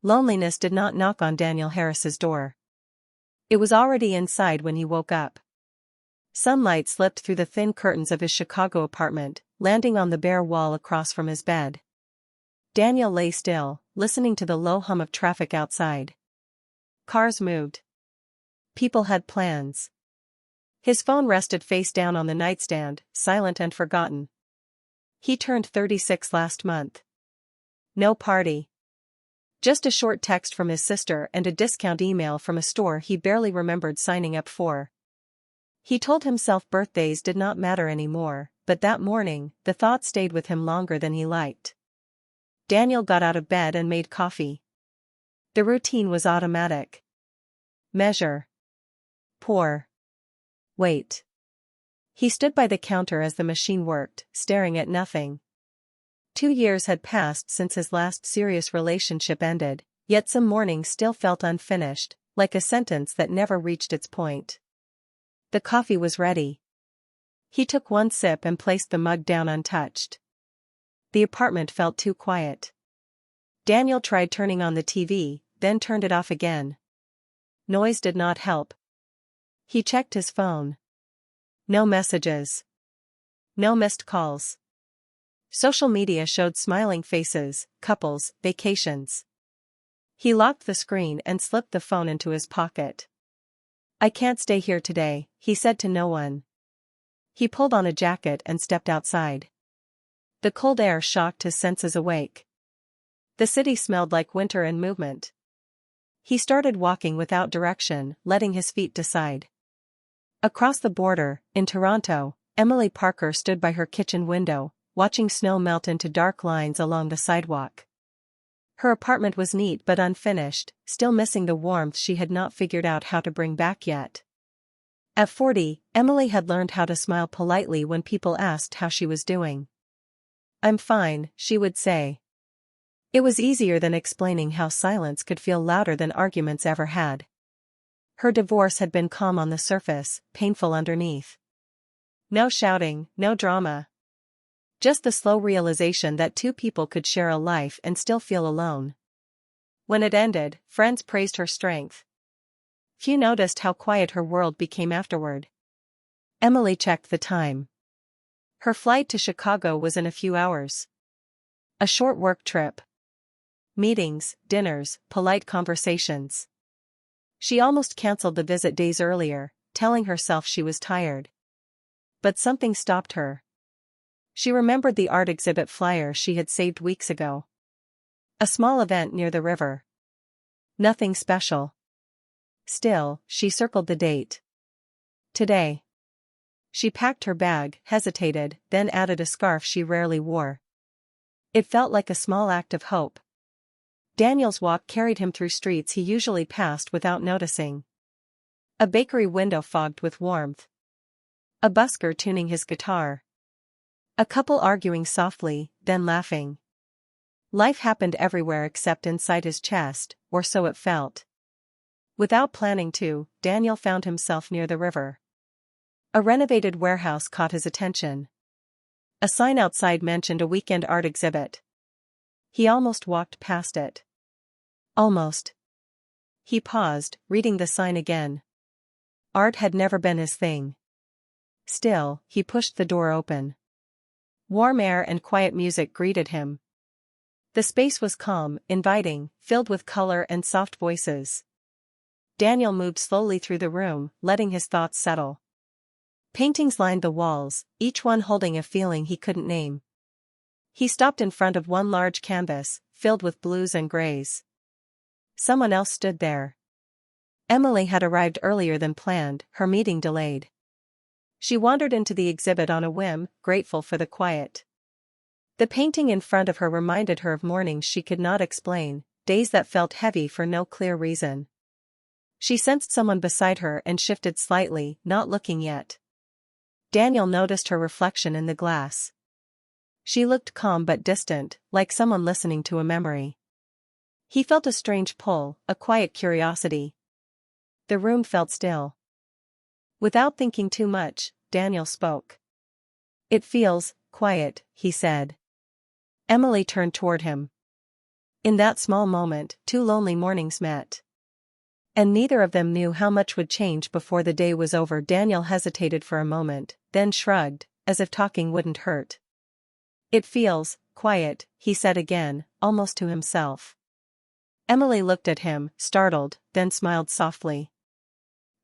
Loneliness did not knock on Daniel Harris's door. It was already inside when he woke up. Sunlight slipped through the thin curtains of his Chicago apartment, landing on the bare wall across from his bed. Daniel lay still, listening to the low hum of traffic outside. Cars moved. People had plans. His phone rested face down on the nightstand, silent and forgotten. He turned 36 last month. No party. Just a short text from his sister and a discount email from a store he barely remembered signing up for. He told himself birthdays did not matter anymore, but that morning, the thought stayed with him longer than he liked. Daniel got out of bed and made coffee. The routine was automatic. Measure. Pour. Wait. He stood by the counter as the machine worked, staring at nothing. 2 years had passed since his last serious relationship ended, yet some mornings still felt unfinished, like a sentence that never reached its point. The coffee was ready. He took one sip and placed the mug down untouched. The apartment felt too quiet. Daniel tried turning on the TV, then turned it off again. Noise did not help. He checked his phone. No messages. No missed calls. Social media showed smiling faces, couples, vacations. He locked the screen and slipped the phone into his pocket. "I can't stay here today," he said to no one. He pulled on a jacket and stepped outside. The cold air shocked his senses awake. The city smelled like winter and movement. He started walking without direction, letting his feet decide. Across the border, in Toronto, Emily Parker stood by her kitchen window, watching snow melt into dark lines along the sidewalk. Her apartment was neat but unfinished, still missing the warmth she had not figured out how to bring back yet. At 40, Emily had learned how to smile politely when people asked how she was doing. "I'm fine," she would say. It was easier than explaining how silence could feel louder than arguments ever had. Her divorce had been calm on the surface, painful underneath. No shouting, no drama. Just the slow realization that two people could share a life and still feel alone. When it ended, friends praised her strength. Few noticed how quiet her world became afterward. Emily checked the time. Her flight to Chicago was in a few hours. A short work trip. Meetings, dinners, polite conversations. She almost canceled the visit days earlier, telling herself she was tired. But something stopped her. She remembered the art exhibit flyer she had saved weeks ago. A small event near the river. Nothing special. Still, she circled the date. Today. She packed her bag, hesitated, then added a scarf she rarely wore. It felt like a small act of hope. Daniel's walk carried him through streets he usually passed without noticing. A bakery window fogged with warmth. A busker tuning his guitar. A couple arguing softly, then laughing. Life happened everywhere except inside his chest, or so it felt. Without planning to, Daniel found himself near the river. A renovated warehouse caught his attention. A sign outside mentioned a weekend art exhibit. He almost walked past it. Almost. He paused, reading the sign again. Art had never been his thing. Still, he pushed the door open. Warm air and quiet music greeted him. The space was calm, inviting, filled with color and soft voices. Daniel moved slowly through the room, letting his thoughts settle. Paintings lined the walls, each one holding a feeling he couldn't name. He stopped in front of one large canvas, filled with blues and grays. Someone else stood there. Emily had arrived earlier than planned, her meeting delayed. She wandered into the exhibit on a whim, grateful for the quiet. The painting in front of her reminded her of mornings she could not explain, days that felt heavy for no clear reason. She sensed someone beside her and shifted slightly, not looking yet. Daniel noticed her reflection in the glass. She looked calm but distant, like someone listening to a memory. He felt a strange pull, a quiet curiosity. The room felt still. Without thinking too much, Daniel spoke. "It feels quiet," he said. Emily turned toward him. In that small moment, two lonely mornings met. And neither of them knew how much would change before the day was over. Daniel hesitated for a moment, then shrugged, as if talking wouldn't hurt. It feels quiet, he said again, almost to himself. Emily looked at him, startled, then smiled softly.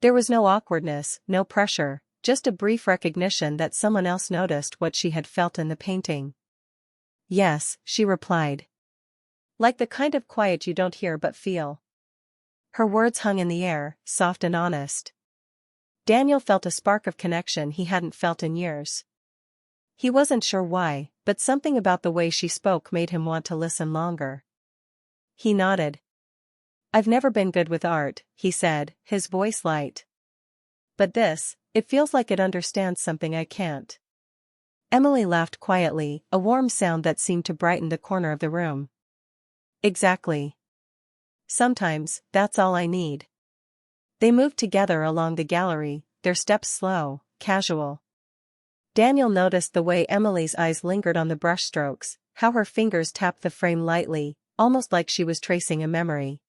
There was no awkwardness, no pressure, just a brief recognition that someone else noticed what she had felt in the painting. Yes, she replied. Like the kind of quiet you don't hear but feel. Her words hung in the air, soft and honest. Daniel felt a spark of connection he hadn't felt in years. He wasn't sure why, but something about the way she spoke made him want to listen longer. He nodded. I've never been good with art, he said, his voice light. But this, it feels like it understands something I can't. Emily laughed quietly, a warm sound that seemed to brighten the corner of the room. Exactly. Sometimes, that's all I need. They moved together along the gallery, their steps slow, casual. Daniel noticed the way Emily's eyes lingered on the brushstrokes, how her fingers tapped the frame lightly, almost like she was tracing a memory.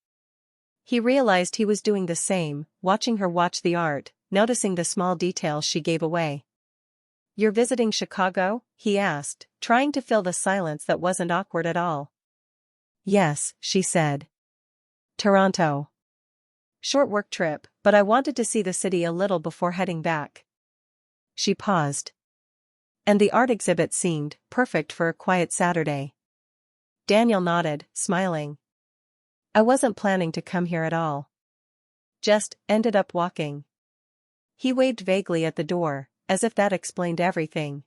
He realized he was doing the same, watching her watch the art, noticing the small details she gave away. You're visiting Chicago? He asked, trying to fill the silence that wasn't awkward at all. Yes, she said. Toronto. Short work trip, but I wanted to see the city a little before heading back. She paused. And the art exhibit seemed perfect for a quiet Saturday. Daniel nodded, smiling. I wasn't planning to come here at all. Just ended up walking. He waved vaguely at the door, as if that explained everything.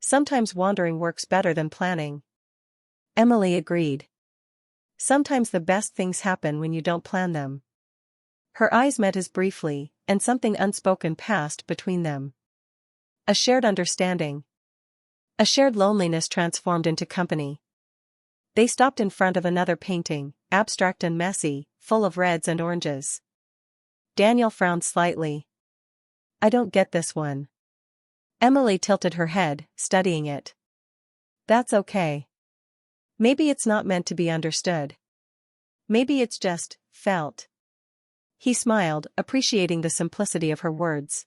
Sometimes wandering works better than planning. Emily agreed. Sometimes the best things happen when you don't plan them. Her eyes met his briefly, and something unspoken passed between them. A shared understanding. A shared loneliness transformed into company. They stopped in front of another painting, abstract and messy, full of reds and oranges. Daniel frowned slightly. I don't get this one. Emily tilted her head, studying it. That's okay. Maybe it's not meant to be understood. Maybe it's just felt. He smiled, appreciating the simplicity of her words.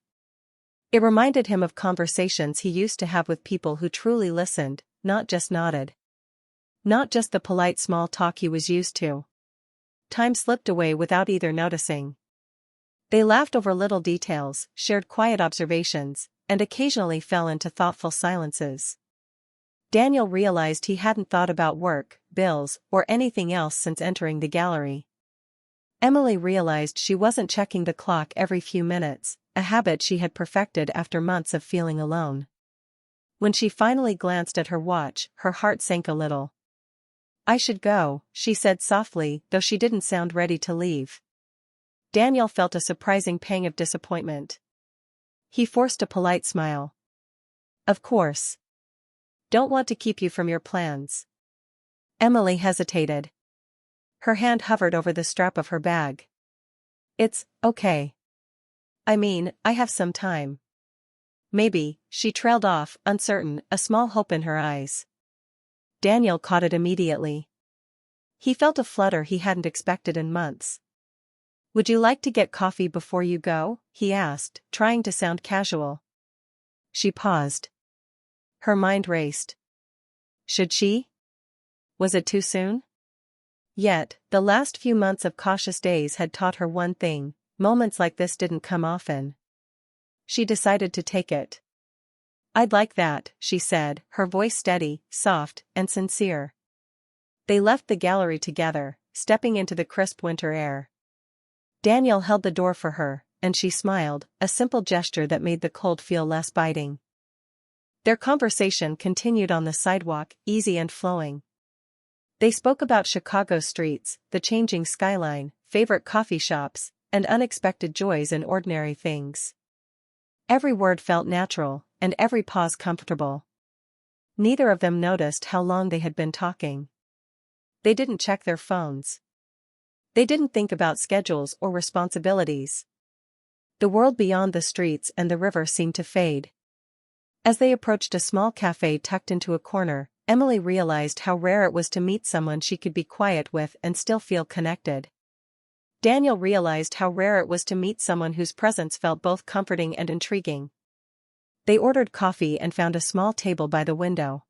It reminded him of conversations he used to have with people who truly listened, not just nodded. Not just the polite small talk he was used to. Time slipped away without either noticing. They laughed over little details, shared quiet observations, and occasionally fell into thoughtful silences. Daniel realized he hadn't thought about work, bills, or anything else since entering the gallery. Emily realized she wasn't checking the clock every few minutes, a habit she had perfected after months of feeling alone. When she finally glanced at her watch, her heart sank a little. I should go, she said softly, though she didn't sound ready to leave. Daniel felt a surprising pang of disappointment. He forced a polite smile. Of course. Don't want to keep you from your plans. Emily hesitated. Her hand hovered over the strap of her bag. It's okay. I mean, I have some time. Maybe, she trailed off, uncertain, a small hope in her eyes. Daniel caught it immediately. He felt a flutter he hadn't expected in months. Would you like to get coffee before you go? He asked, trying to sound casual. She paused. Her mind raced. Should she? Was it too soon? Yet, the last few months of cautious days had taught her one thing: moments like this didn't come often. She decided to take it. I'd like that, she said, her voice steady, soft, and sincere. They left the gallery together, stepping into the crisp winter air. Daniel held the door for her, and she smiled, a simple gesture that made the cold feel less biting. Their conversation continued on the sidewalk, easy and flowing. They spoke about Chicago's streets, the changing skyline, favorite coffee shops, and unexpected joys in ordinary things. Every word felt natural, and every pause comfortable. Neither of them noticed how long they had been talking. They didn't check their phones. They didn't think about schedules or responsibilities. The world beyond the streets and the river seemed to fade. As they approached a small cafe tucked into a corner, Emily realized how rare it was to meet someone she could be quiet with and still feel connected. Daniel realized how rare it was to meet someone whose presence felt both comforting and intriguing. They ordered coffee and found a small table by the window.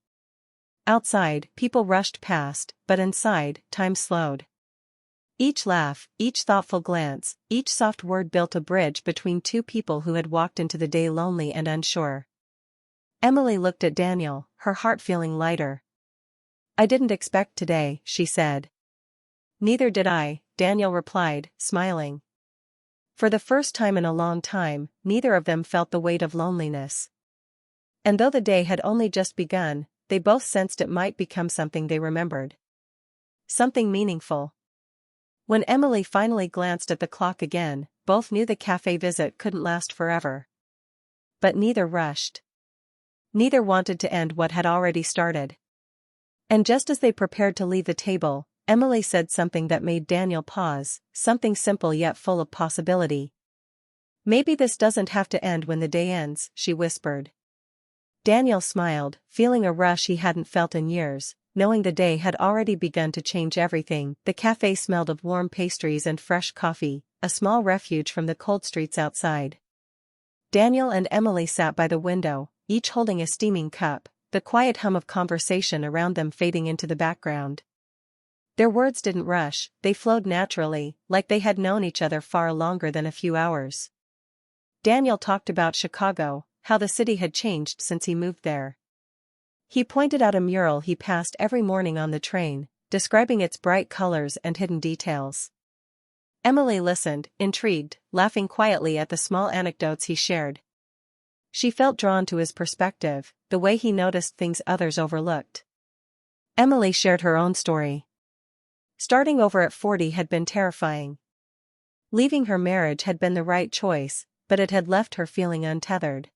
Outside, people rushed past, but inside, time slowed. Each laugh, each thoughtful glance, each soft word built a bridge between two people who had walked into the day lonely and unsure. Emily looked at Daniel, her heart feeling lighter. "I didn't expect today," she said. "Neither did I," Daniel replied, smiling. For the first time in a long time, neither of them felt the weight of loneliness. And though the day had only just begun, they both sensed it might become something they remembered. Something meaningful. When Emily finally glanced at the clock again, both knew the cafe visit couldn't last forever. But neither rushed. Neither wanted to end what had already started. And just as they prepared to leave the table, Emily said something that made Daniel pause, something simple yet full of possibility. "Maybe this doesn't have to end when the day ends," she whispered. Daniel smiled, feeling a rush he hadn't felt in years, knowing the day had already begun to change everything. The cafe smelled of warm pastries and fresh coffee, a small refuge from the cold streets outside. Daniel and Emily sat by the window, each holding a steaming cup, the quiet hum of conversation around them fading into the background. Their words didn't rush, they flowed naturally, like they had known each other far longer than a few hours. Daniel talked about Chicago, how the city had changed since he moved there. He pointed out a mural he passed every morning on the train, describing its bright colors and hidden details. Emily listened, intrigued, laughing quietly at the small anecdotes he shared. She felt drawn to his perspective, the way he noticed things others overlooked. Emily shared her own story. Starting over at 40 had been terrifying. Leaving her marriage had been the right choice, but it had left her feeling untethered.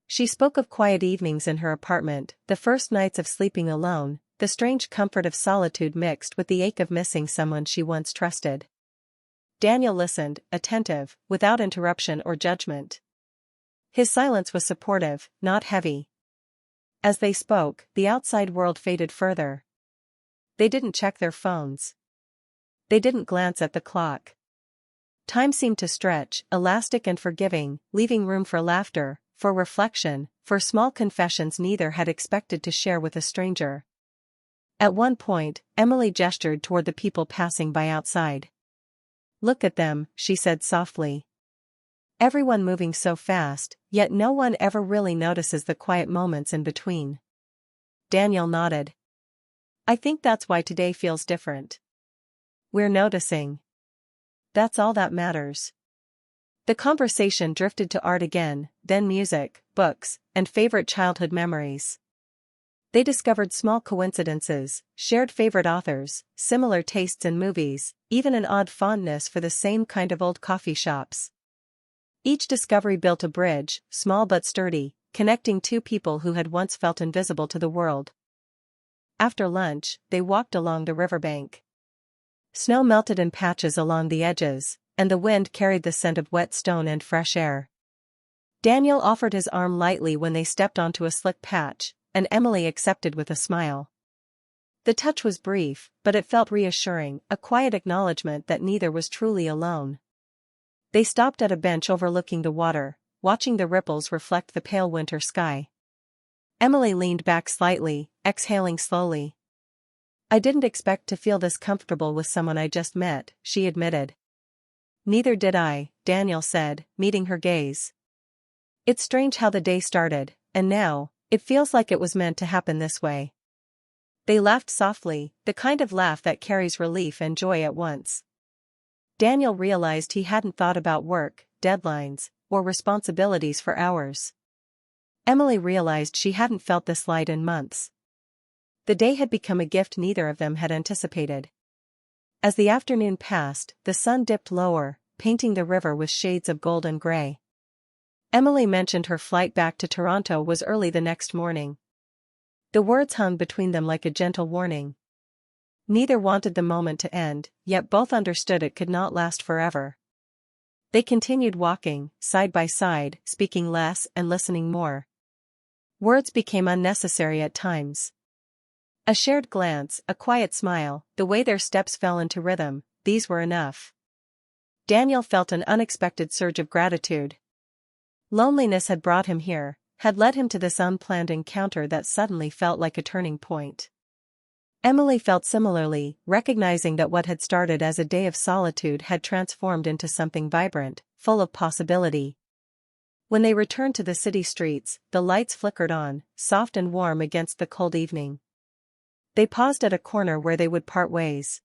She spoke of quiet evenings in her apartment, the first nights of sleeping alone, the strange comfort of solitude mixed with the ache of missing someone she once trusted. Daniel listened, attentive, without interruption or judgment. His silence was supportive, not heavy. As they spoke, the outside world faded further. They didn't check their phones. They didn't glance at the clock. Time seemed to stretch, elastic and forgiving, leaving room for laughter, for reflection, for small confessions neither had expected to share with a stranger. At one point, Emily gestured toward the people passing by outside. "Look at them," she said softly. "Everyone moving so fast, yet no one ever really notices the quiet moments in between." Daniel nodded. "I think that's why today feels different. We're noticing. That's all that matters." The conversation drifted to art again, then music, books, and favorite childhood memories. They discovered small coincidences, shared favorite authors, similar tastes in movies, even an odd fondness for the same kind of old coffee shops. Each discovery built a bridge, small but sturdy, connecting two people who had once felt invisible to the world. After lunch, they walked along the riverbank. Snow melted in patches along the edges, and the wind carried the scent of wet stone and fresh air. Daniel offered his arm lightly when they stepped onto a slick patch, and Emily accepted with a smile. The touch was brief, but it felt reassuring, a quiet acknowledgement that neither was truly alone. They stopped at a bench overlooking the water, watching the ripples reflect the pale winter sky. Emily leaned back slightly, exhaling slowly. "I didn't expect to feel this comfortable with someone I just met," she admitted. "Neither did I," Daniel said, meeting her gaze. "It's strange how the day started, and now, it feels like it was meant to happen this way." They laughed softly, the kind of laugh that carries relief and joy at once. Daniel realized he hadn't thought about work, deadlines, or responsibilities for hours. Emily realized she hadn't felt this light in months. The day had become a gift neither of them had anticipated. As the afternoon passed, the sun dipped lower, painting the river with shades of gold and gray. Emily mentioned her flight back to Toronto was early the next morning. The words hung between them like a gentle warning. Neither wanted the moment to end, yet both understood it could not last forever. They continued walking, side by side, speaking less and listening more. Words became unnecessary at times. A shared glance, a quiet smile, the way their steps fell into rhythm, these were enough. Daniel felt an unexpected surge of gratitude. Loneliness had brought him here, had led him to this unplanned encounter that suddenly felt like a turning point. Emily felt similarly, recognizing that what had started as a day of solitude had transformed into something vibrant, full of possibility. When they returned to the city streets, the lights flickered on, soft and warm against the cold evening. They paused at a corner where they would part ways.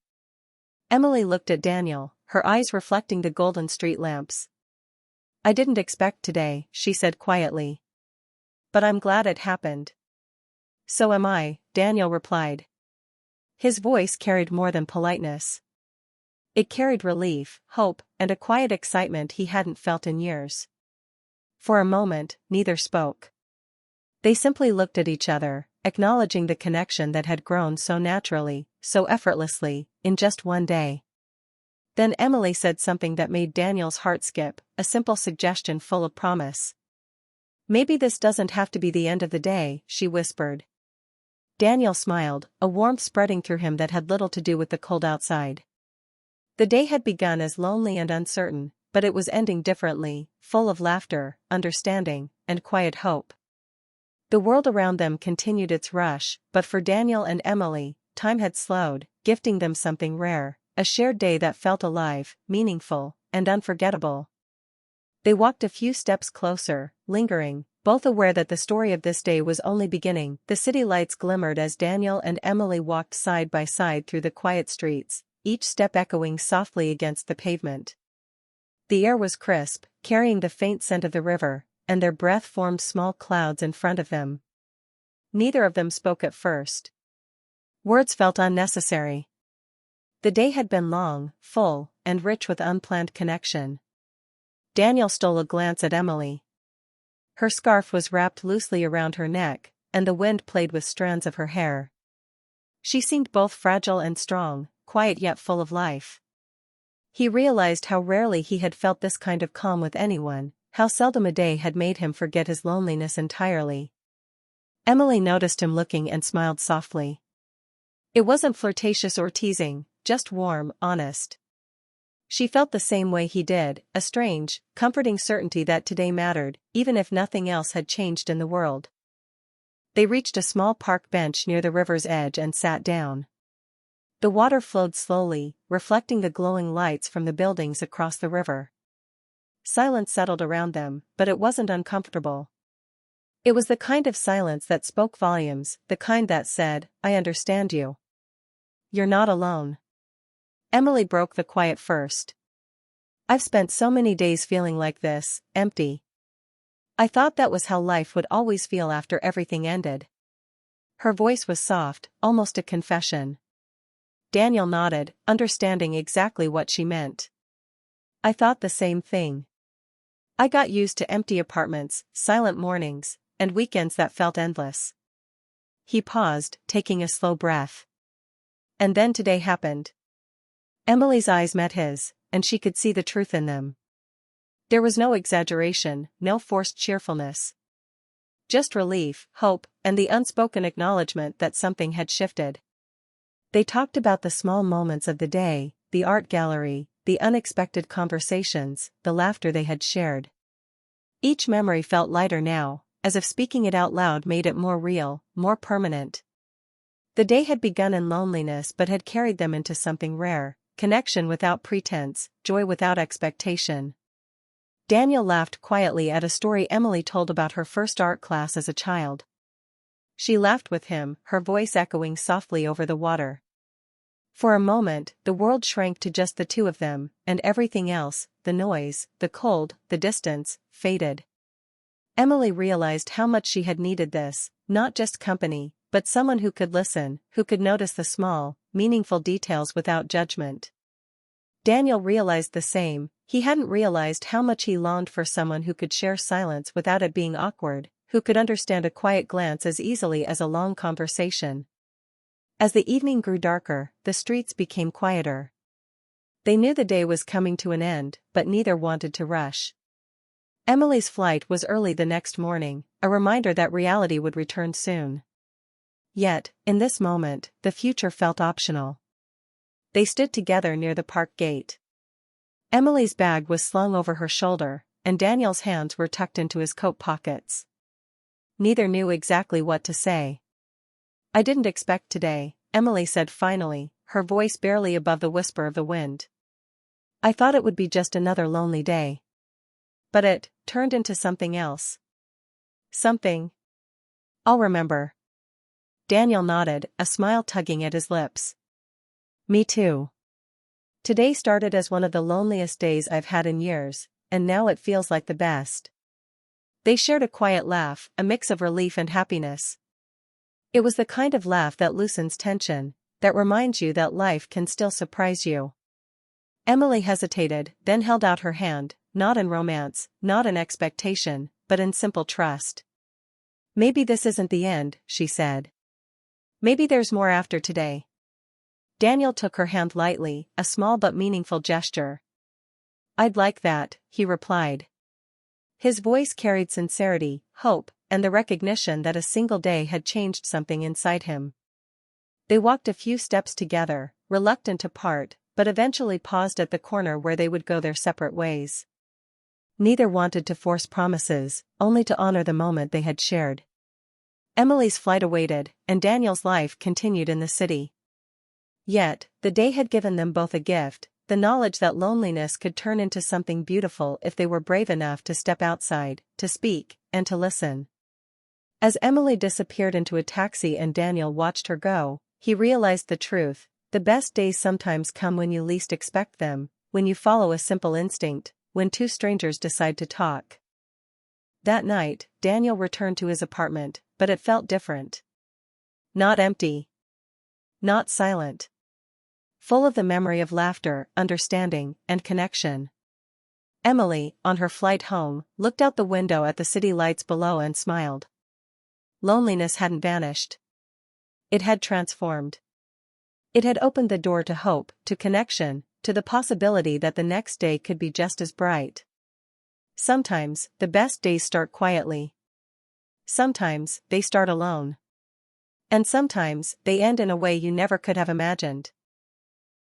Emily looked at Daniel, her eyes reflecting the golden street lamps. "I didn't expect today," she said quietly. "But I'm glad it happened." "So am I," Daniel replied. His voice carried more than politeness. It carried relief, hope, and a quiet excitement he hadn't felt in years. For a moment, neither spoke. They simply looked at each other, acknowledging the connection that had grown so naturally, so effortlessly, in just one day. Then Emily said something that made Daniel's heart skip, a simple suggestion full of promise. "Maybe this doesn't have to be the end of the day," she whispered. Daniel smiled, a warmth spreading through him that had little to do with the cold outside. The day had begun as lonely and uncertain, but it was ending differently, full of laughter, understanding, and quiet hope. The world around them continued its rush, but for Daniel and Emily, time had slowed, gifting them something rare, a shared day that felt alive, meaningful, and unforgettable. They walked a few steps closer, lingering, both aware that the story of this day was only beginning. The city lights glimmered as Daniel and Emily walked side by side through the quiet streets, each step echoing softly against the pavement. The air was crisp, carrying the faint scent of the river, and their breath formed small clouds in front of them. Neither of them spoke at first. Words felt unnecessary. The day had been long, full, and rich with unplanned connection. Daniel stole a glance at Emily. Her scarf was wrapped loosely around her neck, and the wind played with strands of her hair. She seemed both fragile and strong, quiet yet full of life. He realized how rarely he had felt this kind of calm with anyone, how seldom a day had made him forget his loneliness entirely. Emily noticed him looking and smiled softly. It wasn't flirtatious or teasing, just warm, honest. She felt the same way he did, a strange, comforting certainty that today mattered, even if nothing else had changed in the world. They reached a small park bench near the river's edge and sat down. The water flowed slowly, reflecting the glowing lights from the buildings across the river. Silence settled around them, but it wasn't uncomfortable. It was the kind of silence that spoke volumes, the kind that said, "I understand you. You're not alone." Emily broke the quiet first. "I've spent so many days feeling like this, empty. I thought that was how life would always feel after everything ended." Her voice was soft, almost a confession. Daniel nodded, understanding exactly what she meant. "I thought the same thing. I got used to empty apartments, silent mornings, and weekends that felt endless." He paused, taking a slow breath. "And then today happened." Emily's eyes met his, and she could see the truth in them. There was no exaggeration, no forced cheerfulness. Just relief, hope, and the unspoken acknowledgement that something had shifted. They talked about the small moments of the day, the art gallery, the unexpected conversations, the laughter they had shared. Each memory felt lighter now, as if speaking it out loud made it more real, more permanent. The day had begun in loneliness but had carried them into something rare, connection without pretense, joy without expectation. Daniel laughed quietly at a story Emily told about her first art class as a child. She laughed with him, her voice echoing softly over the water. For a moment, the world shrank to just the two of them, and everything else, the noise, the cold, the distance, faded. Emily realized how much she had needed this, not just company, but someone who could listen, who could notice the small, meaningful details without judgment. Daniel realized the same. He hadn't realized how much he longed for someone who could share silence without it being awkward, who could understand a quiet glance as easily as a long conversation. As the evening grew darker, the streets became quieter. They knew the day was coming to an end, but neither wanted to rush. Emily's flight was early the next morning, a reminder that reality would return soon. Yet, in this moment, the future felt optional. They stood together near the park gate. Emily's bag was slung over her shoulder, and Daniel's hands were tucked into his coat pockets. Neither knew exactly what to say. "I didn't expect today," Emily said finally, her voice barely above the whisper of the wind. "I thought it would be just another lonely day. But it turned into something else. Something I'll remember." Daniel nodded, a smile tugging at his lips. "Me too. Today started as one of the loneliest days I've had in years, and now it feels like the best." They shared a quiet laugh, a mix of relief and happiness. It was the kind of laugh that loosens tension, that reminds you that life can still surprise you. Emily hesitated, then held out her hand, not in romance, not in expectation, but in simple trust. "Maybe this isn't the end," she said. "Maybe there's more after today." Daniel took her hand lightly, a small but meaningful gesture. "I'd like that," he replied. His voice carried sincerity, hope, and the recognition that a single day had changed something inside him. They walked a few steps together, reluctant to part, but eventually paused at the corner where they would go their separate ways. Neither wanted to force promises, only to honor the moment they had shared. Emily's flight awaited, and Daniel's life continued in the city. Yet, the day had given them both a gift, the knowledge that loneliness could turn into something beautiful if they were brave enough to step outside, to speak, and to listen. As Emily disappeared into a taxi and Daniel watched her go, he realized the truth: the best days sometimes come when you least expect them, when you follow a simple instinct, when two strangers decide to talk. That night, Daniel returned to his apartment, but it felt different. Not empty. Not silent. Full of the memory of laughter, understanding, and connection. Emily, on her flight home, looked out the window at the city lights below and smiled. Loneliness hadn't vanished. It had transformed. It had opened the door to hope, to connection, to the possibility that the next day could be just as bright. Sometimes, the best days start quietly. Sometimes, they start alone. And sometimes, they end in a way you never could have imagined.